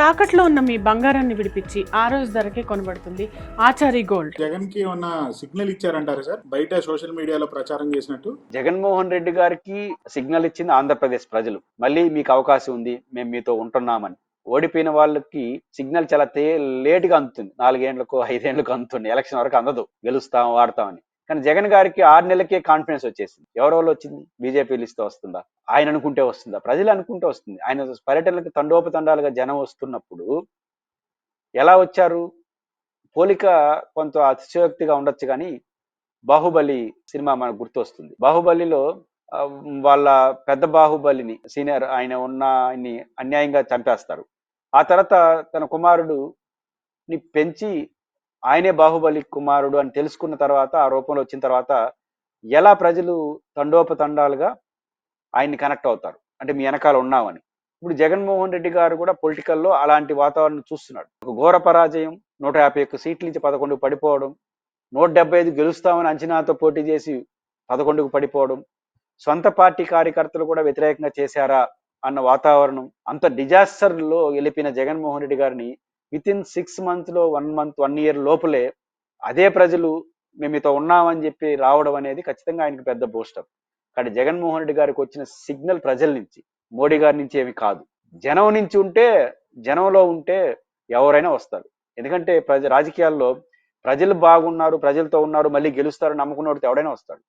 తాకట్లో ఉన్న మీ బంగారాన్ని విడిపించి ఆ రోజు ధరకే కొనబడుతుంది ఆచారి గోల్డ్. జగన్ కి ఏమన్నా సిగ్నల్ ఇచ్చారంటారు సార్, బయట సోషల్ మీడియాలో ప్రచారం చేసినట్టు? జగన్మోహన్ రెడ్డి గారికి సిగ్నల్ ఇచ్చింది ఆంధ్రప్రదేశ్ ప్రజలు. మళ్ళీ మీకు అవకాశం ఉంది, మేము మీతో ఉంటున్నామని. ఓడిపోయిన వాళ్ళకి సిగ్నల్ చాలా లేట్ గా అందుతుంది. 4 ఏళ్లకు 5 ఏళ్లకు అందుతుంది. ఎలక్షన్ వరకు అందదు, గెలుస్తాం వాడతామని. కానీ జగన్ గారికి 6 నెలలకే కాన్ఫిడెన్స్ వచ్చేసింది. ఎవరి వల్ల వచ్చింది? బీజేపీ లిస్ట్ వస్తుందా? ఆయన అనుకుంటే వస్తుందా? ప్రజలు అనుకుంటే వస్తుంది. ఆయన పర్యటనలకు తండోపతండాలుగా జనం వస్తున్నప్పుడు ఎలా వచ్చారు? పోలిక కొంత అతిశయోక్తిగా ఉండొచ్చు కానీ బాహుబలి సినిమా మనకు గుర్తొస్తుంది. బాహుబలిలో వాళ్ళ పెద్ద బాహుబలిని సీనియర్ ఆయన ఉన్న ఆయన్ని అన్యాయంగా చంపేస్తారు. ఆ తర్వాత తన కుమారుడుని పెంచి ఆయనే బాహుబలి కుమారుడు అని తెలుసుకున్న తర్వాత, ఆ రూపంలో వచ్చిన తర్వాత ఎలా ప్రజలు తండోపతండాలుగా ఆయన్ని కనెక్ట్ అవుతారు అంటే మీ వెనకాల ఉన్నామని. ఇప్పుడు జగన్మోహన్ రెడ్డి గారు కూడా పొలిటికల్లో అలాంటి వాతావరణం చూస్తున్నాడు. ఒక ఘోర పరాజయం, 151 సీట్ల నుంచి 11 పడిపోవడం, 175 గెలుస్తామని అంచనాతో పోటీ చేసి 11కు పడిపోవడం, సొంత పార్టీ కార్యకర్తలు కూడా వ్యతిరేకంగా చేశారా అన్న వాతావరణం, అంత డిజాస్టర్ లో గెలిపిన జగన్మోహన్ రెడ్డి గారిని వితిన్ 6 months లో 1 month 1 year లోపలే అదే ప్రజలు మేము మీతో ఉన్నామని చెప్పి రావడం అనేది ఖచ్చితంగా ఆయనకి పెద్ద బూస్టప్. కానీ జగన్మోహన్ రెడ్డి గారికి వచ్చిన సిగ్నల్ ప్రజల నుంచి, మోడీ గారి నుంచి ఏమి కాదు. జనం నుంచి ఉంటే, జనంలో ఉంటే ఎవరైనా వస్తారు. ఎందుకంటే రాజకీయాల్లో ప్రజలు బాగున్నారు, ప్రజలతో ఉన్నారు, మళ్ళీ గెలుస్తారు నమ్ముకున్నవాడితో ఎవడైనా వస్తాడు.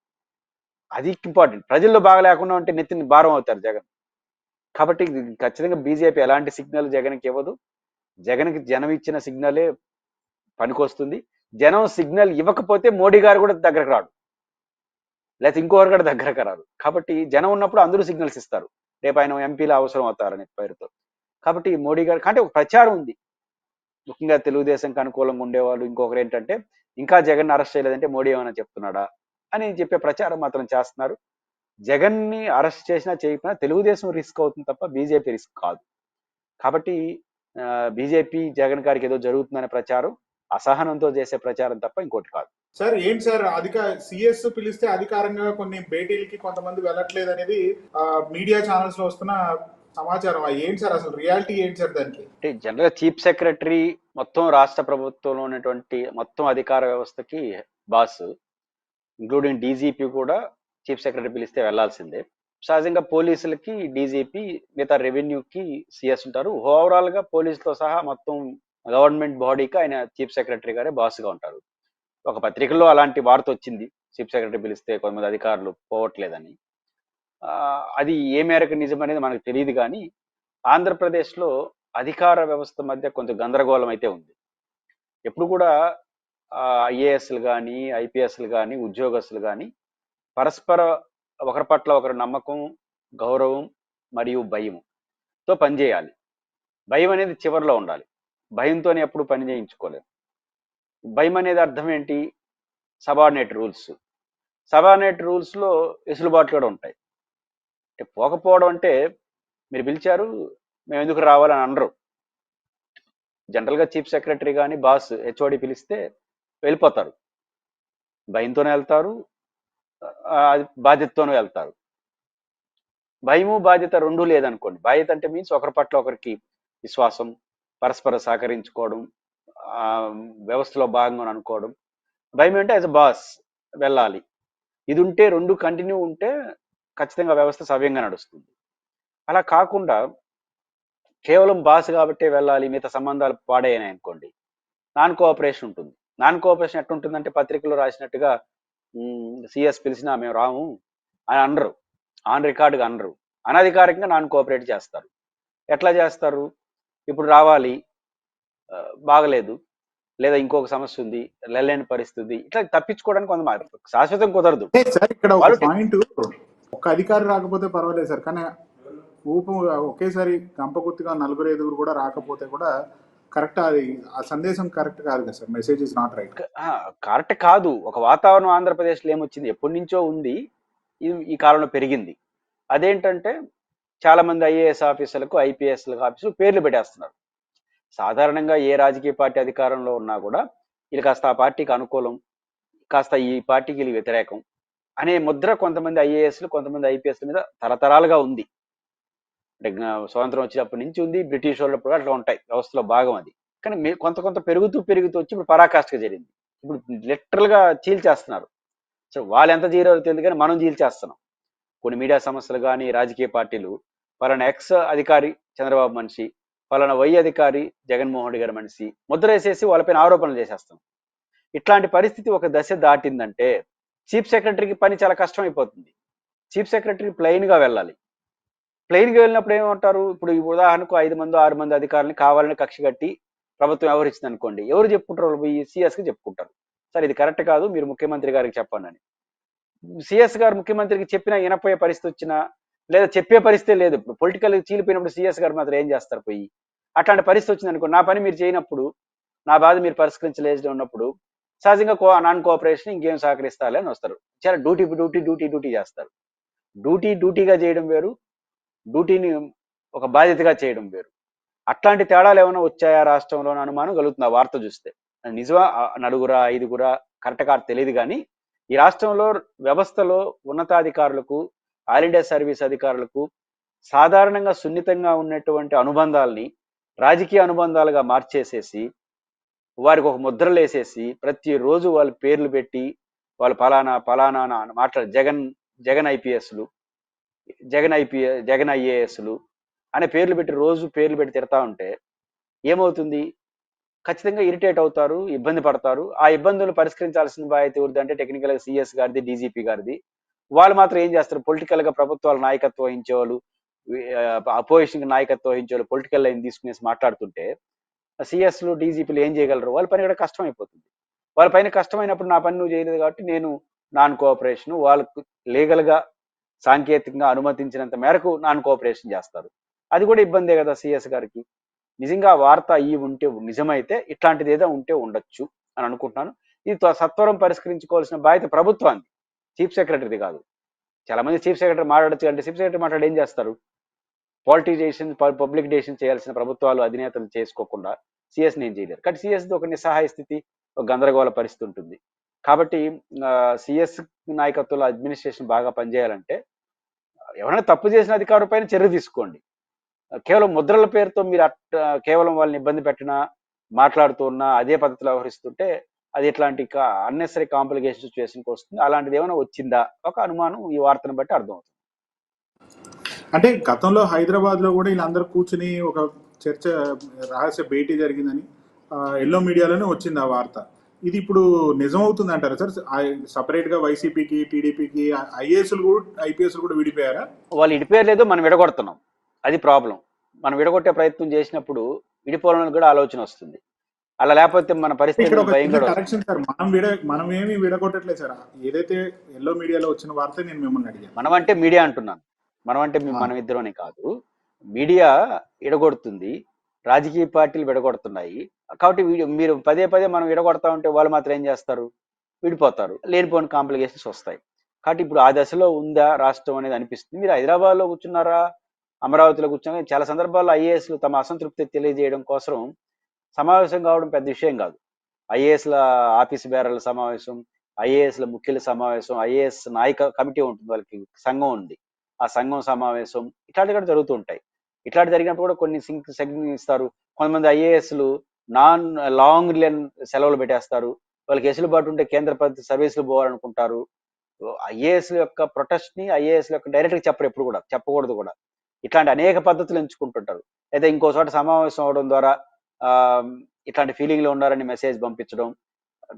అది ఇంపార్టెంట్. ప్రజల్లో బాగా లేకుండా ఉంటే నెత్తిని భారం అవుతారు జగన్. కాబట్టి ఖచ్చితంగా బీజేపీ ఎలాంటి సిగ్నల్ జగన్కి ఇవ్వదు. జగన్కి జనం ఇచ్చిన సిగ్నలే పనికొస్తుంది. జనం సిగ్నల్ ఇవ్వకపోతే మోడీ గారు కూడా దగ్గరకు రాడు, లేకపోతే ఇంకొకరు కూడా దగ్గరకు రాదు. కాబట్టి జనం ఉన్నప్పుడు అందరూ సిగ్నల్స్ ఇస్తారు, రేపు ఆయన ఎంపీలు అవసరం అవుతారనే పేరుతో. కాబట్టి మోడీ గారు అంటే ఒక ప్రచారం ఉంది. ముఖ్యంగా తెలుగుదేశంకి అనుకూలంగా ఉండేవాళ్ళు ఇంకొకరు ఏంటంటే, ఇంకా జగన్ అరెస్ట్ చేయలేదంటే మోడీ ఏమైనా చెప్తున్నాడా అని చెప్పే ప్రచారం మాత్రం చేస్తున్నారు. జగన్ ని అరెస్ట్ చేసినా చేయకపోయినా తెలుగుదేశం రిస్క్ అవుతుంది తప్ప బీజేపీ రిస్క్ కాదు. కాబట్టి బీజేపీ జగన్ గారికి ఏదో జరుగుతుందనే ప్రచారం అసహనంతో చేసే ప్రచారం తప్ప ఇంకోటి కాదు. సార్ ఏంటి సార్, సిఎస్ పిలిస్తే అధికారంగా కొన్ని భేటీలకి కొంతమంది వెళ్ళట్లేదు అనేది మీడియా ఛానల్స్ లో వస్తున్న సమాచారం. ఏంటి సార్ అసలు రియాలిటీ ఏంటి సార్ దానికి? అంటే జనరల్ గా చీఫ్ సెక్రటరీ మొత్తం రాష్ట్ర ప్రభుత్వంలో ఉన్నటువంటి మొత్తం అధికార వ్యవస్థకి బాస్, ఇంక్లూడింగ్ డీజీపీ కూడా చీఫ్ సెక్రటరీ పిలిస్తే వెళ్లాల్సిందే. సహజంగా పోలీసులకి డీజీపీ, మిగతా రెవెన్యూకి సిఎస్ ఉంటారు. ఓవరాల్ గా పోలీసుతో సహా మొత్తం గవర్నమెంట్ బాడీకి ఆయన చీఫ్ సెక్రటరీ గారే బాస్ గా ఉంటారు. ఒక పత్రికల్లో అలాంటి వార్త వచ్చింది, చీఫ్ సెక్రటరీ పిలిస్తే కొంతమంది అధికారులు పోవట్లేదని. అది ఏ మేరకు నిజం అనేది మనకు తెలియదు. కానీ ఆంధ్రప్రదేశ్లో అధికార వ్యవస్థ మధ్య కొంత గందరగోళం అయితే ఉంది. ఎప్పుడు కూడా ఐఏఎస్లు కానీ, ఐపీఎస్లు కానీ, ఉద్యోగస్తులు కానీ పరస్పర ఒకరి పట్ల ఒకరు నమ్మకం, గౌరవం మరియు భయంతో పనిచేయాలి. భయం అనేది చివరిలో ఉండాలి. భయంతోనే ఎప్పుడు పని చేయించుకోలేము. భయం అనేది అర్థం ఏంటి? Subordinate rules. సబార్డినేట్ రూల్స్లో వెసులుబాట్లు కూడా ఉంటాయి. పోకపోవడం అంటే మీరు పిలిచారు మేము ఎందుకు రావాలని అనరు. జనరల్గా చీఫ్ సెక్రటరీ కానీ బాస్ హెచ్ఓడి పిలిస్తే వెళ్ళిపోతారు. భయంతోనే వెళ్తారు, బాధ్యతతోనే వెళ్తారు. భయము బాధ్యత రెండూ లేదనుకోండి. బాధ్యత అంటే మీన్స్ ఒకరి పట్ల ఒకరికి విశ్వాసం, పరస్పర సహకరించుకోవడం, వ్యవస్థలో భాగంగా అనుకోవడం. భయం అంటే యాజ్ అ బాస్ వెళ్ళాలి. ఇది ఉంటే, రెండు కంటిన్యూ ఉంటే ఖచ్చితంగా వ్యవస్థ సవ్యంగా నడుస్తుంది. అలా కాకుండా కేవలం బాస్ కాబట్టే వెళ్ళాలి, మిగతా సంబంధాలు పాడయ్యాయి అనుకోండి, నాన్ కోఆపరేషన్ ఉంటుంది. నాన్ కోఆపరేషన్ ఎట్లుంటుందంటే పత్రికలో రాసినట్టుగా సిఎస్ పిలిచినా మేము రాము అని అనరు, ఆన్ రికార్డుగా అనరు, అనధికారికంగా నాన్ కోఆపరేట్ చేస్తారు. ఎట్లా చేస్తారు? ఇప్పుడు రావాలి, బాగలేదు, లేదా ఇంకొక సమస్య ఉంది, వెళ్ళలేని పరిస్థితి, ఇట్లా తప్పించుకోవడానికి కొంత శాశ్వతం కుదరదు. సార్ ఇక్కడ ఒక పాయింట్, ఒక అధికారి రాకపోతే పర్వాలేదు సార్, కానీ ఒకేసారి గంపగుర్తిగా 4-5 కూడా రాకపోతే కూడా కరెక్ట్, అది ఆ సందేశం కరెక్ట్ కాదు కదా sir. Message is not right. Correct కాదు. ఒక వాతావరణం ఆంధ్రప్రదేశ్లో ఏమొచ్చింది, ఎప్పటి నుంచో ఉంది, ఈ కాలంలో పెరిగింది. అదేంటంటే చాలా మంది ఐఏఎస్ ఆఫీసర్లకు, ఐపీఎస్లకు ఆఫీసులు పేర్లు పెట్టేస్తున్నారు. సాధారణంగా ఏ రాజకీయ పార్టీ అధికారంలో ఉన్నా కూడా వీళ్ళు కాస్త ఆ పార్టీకి అనుకూలం, కాస్త ఈ పార్టీకి వీళ్ళు వ్యతిరేకం అనే ముద్ర కొంతమంది ఐఏఎస్లు, కొంతమంది ఐపీఎస్ల మీద తరతరాలుగా ఉంది. అంటే స్వాతంత్రం వచ్చినప్పటి నుంచి ఉంది, బ్రిటిష్ వాళ్ళప్పుడు అట్లా ఉంటాయి, వ్యవస్థలో భాగం అది. కానీ కొంత కొంత పెరుగుతూ పెరుగుతూ వచ్చి ఇప్పుడు పరాకాష్ఠగా జరిగింది. ఇప్పుడు లిటరల్ గా చీల్చేస్తున్నారు. సో వాళ్ళు ఎంత జీరో తెలియదు కానీ మనం చీల్చేస్తున్నాం. కొన్ని మీడియా సంస్థలు కానీ రాజకీయ పార్టీలు పలానా ఎక్స్ అధికారి చంద్రబాబు మనిషి, పలానా వై అధికారి జగన్మోహన్ రెడ్డి గారి మనిషి ముద్ర వేసేసి వాళ్ళపైన ఆరోపణలు చేసేస్తాం. ఇట్లాంటి పరిస్థితి ఒక దశ దాటిందంటే చీఫ్ సెక్రటరీకి పని చాలా కష్టం అయిపోతుంది. చీఫ్ సెక్రటరీ ప్లెయిన్ గా వెళ్ళాలి. ప్లెయిన్ గా వెళ్ళినప్పుడు ఏమంటారు, ఇప్పుడు ఈ ఉదాహరణకు 5 మంది 6 మంది అధికారులని కావాలని కక్ష కట్టి ప్రభుత్వం వ్యవహరిస్తుంది అనుకోండి, ఎవరు చెప్పుకుంటారు, వాళ్ళు పోయి సిఎస్ కి చెప్పుకుంటారు, సార్ ఇది కరెక్ట్ కాదు, మీరు ముఖ్యమంత్రి గారికి చెప్పండి అని. సిఎస్ గారు ముఖ్యమంత్రికి చెప్పినా వినపోయే పరిస్థితి వచ్చినా, లేదా చెప్పే పరిస్థితే లేదు. ఇప్పుడు పొలిటికల్ చీలిపోయినప్పుడు సిఎస్ గారు మాత్రం ఏం చేస్తారు పోయి? అట్లాంటి పరిస్థితి వచ్చింది అనుకో, నా పని మీరు చేయనప్పుడు, నా బాధ మీరు పరిష్కరించలేదు ఉన్నప్పుడు సహజంగా నాన్ కోఆపరేషన్ ఇంకేం సహకరిస్తాలే అని వస్తారు. చాలా డ్యూటీ డ్యూటీ డ్యూటీ డ్యూటీ చేస్తారు. డ్యూటీగా చేయడం వేరు, డ్యూటీని ఒక బాధ్యతగా చేయడం వేరు. అట్లాంటి తేడాలు ఏమైనా వచ్చాయా రాష్ట్రంలో అని అనుమానం కలుగుతుంది ఆ వార్త చూస్తే. అది నిజమా, నలుగురా ఐదుగురా కరెక్ట్ కాదు తెలియదు కానీ ఈ రాష్ట్రంలో వ్యవస్థలో ఉన్నతాధికారులకు, ఆల్ ఇండియా సర్వీస్ అధికారులకు సాధారణంగా సున్నితంగా ఉన్నటువంటి అనుబంధాలని రాజకీయ అనుబంధాలుగా మార్చేసేసి వారికి ఒక ముద్రలు వేసేసి ప్రతిరోజు వాళ్ళ పేర్లు పెట్టి వాళ్ళు ఫలానా ఫలానా అని మాట్లాడు జగన్ ఐపీఎస్లు, జగన్ ఐఏఎస్లు అనే పేర్లు పెట్టి రోజు పేర్లు పెట్టి తిడతా ఉంటే ఏమవుతుంది? ఖచ్చితంగా ఇరిటేట్ అవుతారు, ఇబ్బంది పడతారు. ఆ ఇబ్బందులు పరిష్కరించాల్సిన బాధ్యత ఎవరిది అంటే టెక్నికల్ గా సిఎస్ గారిది, డీజీపీ గారిది. వాళ్ళు మాత్రం ఏం చేస్తారు, పొలిటికల్ గా ప్రభుత్వాల నాయకత్వం వహించేవాళ్ళు, అపోజిషన్ నాయకత్వం వహించేవాళ్ళు పొలిటికల్ లైన్ తీసుకునేసి మాట్లాడుతుంటే సిఎస్లు డీజీపీలు ఏం చేయగలరు? వాళ్ళ పని కూడా కష్టం అయిపోతుంది. వాళ్ళ పైన కష్టమైనప్పుడు నా పని నువ్వు చేయలేదు కాబట్టి నేను నాన్ కోఆపరేషన్, వాళ్ళకు లీగల్ గా సాంకేతికంగా అనుమతించినంత మేరకు నాన్ కోఆపరేషన్ చేస్తారు. అది కూడా ఇబ్బందే కదా సిఎస్ గారికి. నిజంగా వార్త అయ్యి ఉంటే నిజమైతే ఇట్లాంటిది ఏదో ఉంటే ఉండొచ్చు అని అనుకుంటున్నాను. ఇది సత్వరం పరిష్కరించుకోవాల్సిన బాధ్యత ప్రభుత్వానికి, చీఫ్ సెక్రటరీది కాదు. చాలా మంది చీఫ్ సెక్రటరీ మాట్లాడచ్చు అంటే చీఫ్ సెక్రటరీ మాట్లాడి ఏం చేస్తారు? పాలిటిజేషన్ పబ్లిక్ డేషన్ చేయాల్సిన ప్రభుత్వాలు అధినేతలు చేసుకోకుండా సిఎస్ ఏం చేయలేరు. కాబట్టి సిఎస్ ఒక నిస్సహాయ స్థితి, ఒక గందరగోళ పరిస్థితి ఉంటుంది. కాబట్టి సిఎస్ నాయకత్వంలో అడ్మినిస్ట్రేషన్ బాగా పనిచేయాలంటే ఎవరైనా తప్పు చేసిన అధికారుల పైన చర్య తీసుకోండి. కేవలం ముద్రల పేరుతో మీరు కేవలం వాళ్ళని ఇబ్బంది పెట్టినా, మాట్లాడుతూ ఉన్నా అదే పద్ధతిలో వ్యవహరిస్తుంటే అది ఇట్లాంటి అన్నెసరీ కాంప్లికేషన్ సిచ్యువేషన్కి వస్తుంది. అలాంటిది ఏమైనా వచ్చిందా ఒక అనుమానం ఈ వార్తను బట్టి అర్థమవుతుంది. అంటే గతంలో హైదరాబాద్ లో కూడా వీళ్ళందరూ కూర్చుని ఒక చర్చ, రహస్య భేటీ జరిగిందని ఎల్లో మీడియాలోనే వచ్చింది ఆ వార్త. ఇది ఇప్పుడు నిజమవుతుంది అంటారా సార్? సపరేట్ గా వైసీపీకి, టీడీపీకి, ఐఏఎస్లు కూడా ఐపీఎస్లు కూడా విడిపోయారా? వాళ్ళు విడిపోయలేదు, మనం విడగొడుతున్నాం. అది ప్రాబ్లం. మనం విడగొట్టే ప్రయత్నం చేసినప్పుడు విడిపోవాలని కూడా ఆలోచన వస్తుంది. అలా లేకపోతే మన పరిస్థితి కరెక్షన్ సార్, మనం ఏమి విడగొట్టట్లేదు సార్. ఏదైతే ఎల్లో మీడియాలో వచ్చిన వార్త నేను మిమ్మల్ని అడిగాను. మనం అంటే మీడియా అంటున్నాను. మనం అంటే మనం ఇద్దరని కాదు. మీడియా విడగొడుతుంది, రాజకీయ పార్టీలు విడగొడుతున్నాయి. కాబట్టి మీరు పదే పదే మనం విడగొడతా ఉంటే వాళ్ళు మాత్రం ఏం చేస్తారు? విడిపోతారు, లేనిపోని కాంప్లికేషన్స్ వస్తాయి. కాబట్టి ఇప్పుడు ఆ దశలో ఉందా రాష్ట్రం అనేది అనిపిస్తుంది. మీరు హైదరాబాద్లో కూర్చున్నారా, అమరావతిలో కూర్చున్నా, చాలా సందర్భాల్లో ఐఏఎస్లు తమ అసంతృప్తి తెలియజేయడం కోసం సమావేశం కావడం పెద్ద విషయం కాదు. ఐఏఎస్ల ఆఫీస్ బేరర్ల సమావేశం, ఐఏఎస్ల ముఖ్యుల సమావేశం, ఐఏఎస్ నాయక కమిటీ ఉంటుంది, వాళ్ళకి సంఘం ఉంది, ఆ సంఘం సమావేశం, ఇట్లాంటివి కూడా జరుగుతూ ఉంటాయి. ఇట్లాంటి జరిగినప్పుడు కూడా కొన్ని సెగ్మెంట్ ఇస్తారు. కొంతమంది ఐఏఎస్లు లాంగ్ సెలవులు పెట్టేస్తారు. వాళ్ళకి వెసులుబాటు ఉంటే కేంద్ర ప్రభుత్వ సర్వీసులు పోవాలనుకుంటారు. ఐఏఎస్ యొక్క ప్రొటెస్ట్ ని ఐఏఎస్ యొక్క డైరెక్ట్గా చెప్పరు, ఎప్పుడు కూడా చెప్పకూడదు కూడా. ఇట్లాంటి అనేక పద్ధతులు ఎంచుకుంటుంటారు. అయితే ఇంకో చోట సమావేశం అవడం ద్వారా ఇట్లాంటి ఫీలింగ్లో ఉన్నారని మెసేజ్ పంపించడం,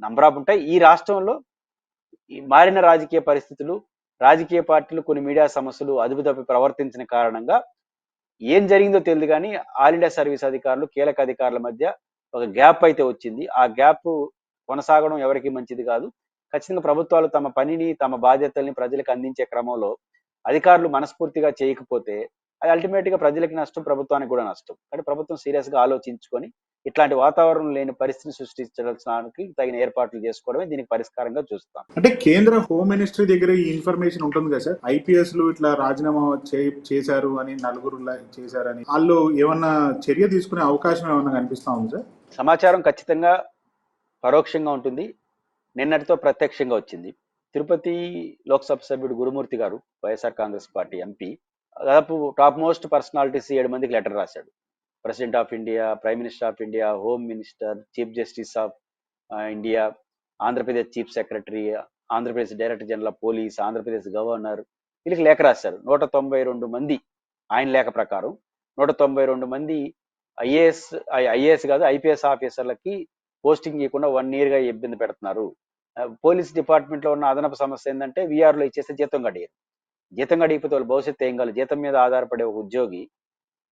నంబర్ ఆఫ్ ఉంటాయి. ఈ రాష్ట్రంలో మారిన రాజకీయ పరిస్థితులు, రాజకీయ పార్టీలు, కొన్ని మీడియా సమస్యలు అదుపు తప్పి ప్రవర్తించిన కారణంగా ఏం జరిగిందో తెలియదు కానీ ఆల్ ఇండియా సర్వీస్ అధికారులు, కీలక అధికారుల మధ్య ఒక గ్యాప్ అయితే వచ్చింది. ఆ గ్యాప్ కొనసాగడం ఎవరికి మంచిది కాదు. ఖచ్చితంగా ప్రభుత్వాలు తమ పనిని, తమ బాధ్యతల్ని ప్రజలకు అందించే క్రమంలో అధికారులు మనస్ఫూర్తిగా చేయకపోతే అది అల్టిమేట్గా ప్రజలకి నష్టం, ప్రభుత్వానికి కూడా నష్టం. కానీ ప్రభుత్వం సీరియస్గా ఆలోచించుకొని ఇట్లాంటి వాతావరణం లేని పరిస్థితిని సృష్టించడానికి తగిన ఏర్పాట్లు చేసుకోవడమే దీనికి పరిష్కారంగా చూస్తాం. అంటే కేంద్ర హోమ్ మినిస్ట్రీ దగ్గర ఈ ఇన్ఫర్మేషన్ ఉంటుంది కదా సార్, ఐపీఎస్లు ఇట్లా రాజీనామా చేశారు అని, నలుగురు చేశారని, వాళ్ళు ఏమన్నా చర్య తీసుకునే అవకాశం ఏమన్నా కనిపిస్తా ఉంది సార్? సమాచారం ఖచ్చితంగా పరోక్షంగా ఉంటుంది, నిన్నటితో ప్రత్యక్షంగా వచ్చింది. తిరుపతి లోక్సభ సభ్యుడు గురుమూర్తి గారు, వైఎస్ఆర్ కాంగ్రెస్ పార్టీ ఎంపీ, దాదాపు టాప్ మోస్ట్ పర్సనాలిటీస్ 7 మందికి లెటర్ రాశాడు. President of India, prime minister of India, home minister, chief justice of India, Andhra Pradesh chief secretary, Andhra Pradesh director general of police, Andhra Pradesh governor, వీళ్ళకి లేఖ రాశారు. 192 మంది ఆయన లేఖ ప్రకారం 192 మంది ఐఏఎస్ కాదు ఐపీఎస్ ఆఫీసర్లకి పోస్టింగ్ ఇవ్వకుండా 1 year గా ఇబ్బంది పెడుతున్నారు. పోలీస్ డిపార్ట్మెంట్ లో ఉన్న అదనపు సమస్య ఏంటంటే వీఆర్లో ఇచ్చేస్తే జీతం గడియరు. జీతం గడిగిపోతే వాళ్ళు భవిష్యత్తు ఏం కాదు. జీతం మీద ఆధారపడే ఒక ఉద్యోగి,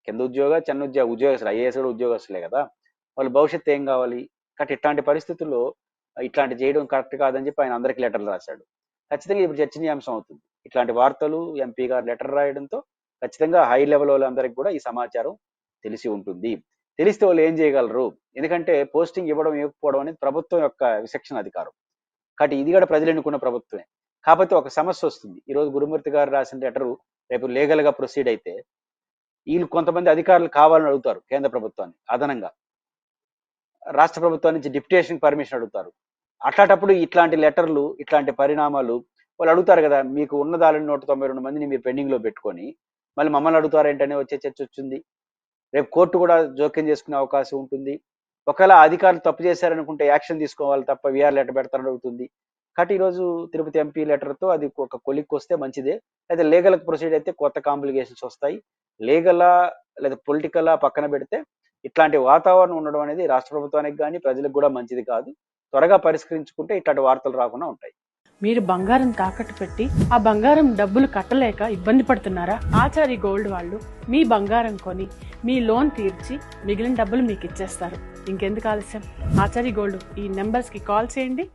కింద చిన్న ఉద్యోగస్తులు, ఐఏఎస్ కూడా ఉద్యోగస్తులే కదా, వాళ్ళ భవిష్యత్తు ఏం కావాలి. కాబట్టి ఇట్లాంటి పరిస్థితుల్లో ఇట్లాంటి చేయడం కరెక్ట్ కాదని చెప్పి ఆయన అందరికీ లెటర్లు రాశాడు. ఖచ్చితంగా ఇప్పుడు చర్చనీయాంశం అవుతుంది. ఇట్లాంటి వార్తలు ఎంపీ గారు లెటర్ రాయడంతో ఖచ్చితంగా హై లెవెల్ వాళ్ళందరికీ కూడా ఈ సమాచారం తెలిసి ఉంటుంది. తెలిస్తే వాళ్ళు ఏం చేయగలరు? ఎందుకంటే పోస్టింగ్ ఇవ్వడం ఇవ్వకపోవడం అనేది ప్రభుత్వం యొక్క విచక్షణ అధికారం. కాబట్టి ఇది కూడా ప్రజలు ఎన్నుకున్న ప్రభుత్వమే. కాకపోతే ఒక సమస్య వస్తుంది. ఈరోజు గురుమూర్తి గారు రాసిన లెటరు రేపు లీగల్ గా ప్రొసీడ్ అయితే వీళ్ళు కొంతమంది అధికారులు కావాలని అడుగుతారు కేంద్ర ప్రభుత్వాన్ని, అదనంగా రాష్ట్ర ప్రభుత్వం నుంచి డిప్యుటేషన్ పర్మిషన్ అడుగుతారు. అట్లాంటప్పుడు ఇట్లాంటి లెటర్లు, ఇట్లాంటి పరిణామాలు వాళ్ళు అడుగుతారు కదా, మీకు ఉన్నదాలని 192 మందిని మీరు పెండింగ్ లో పెట్టుకొని మళ్ళీ మమ్మల్ని అడుగుతారేంటనే వచ్చే చర్చ వచ్చింది. రేపు కోర్టు కూడా జోక్యం చేసుకునే అవకాశం ఉంటుంది. ఒకవేళ అధికారులు తప్పు చేశారనుకుంటే యాక్షన్ తీసుకోవాలి తప్ప వీఆర్ లెటర్ పెడతారని అడుగుతుంది. కాబట్టి ఈరోజు తిరుపతి ఎంపీ లెటర్తో అది ఒక కొలిక్కి వస్తే మంచిదే. అయితే లీగల్ ప్రొసీడ్ అయితే కొత్త కాంప్లికేషన్స్ వస్తాయి. లీగలా లేదా పొలిటికలా పక్కన పెడితే ఇట్లాంటి వాతావరణం ఉండడం అనేది రాష్ట్ర ప్రభుత్వానికి కానీ ప్రజలకు కూడా మంచిది కాదు. త్వరగా పరిష్కరించుకుంటే ఇట్లాంటి వార్తలు రాకుండా ఉంటాయి. మీరు బంగారం తాకట్టు పెట్టి ఆ బంగారం డబ్బులు కట్టలేక ఇబ్బంది పడుతున్నారా? ఆచారి గోల్డ్ వాళ్ళు మీ బంగారం కొని మీ లోన్ తీర్చి మిగిలిన డబ్బులు మీకు ఇచ్చేస్తారు. ఇంకెందుకు ఆలస్యం? ఆచారి గోల్డ్ ఈ నెంబర్స్కి కాల్ చేయండి.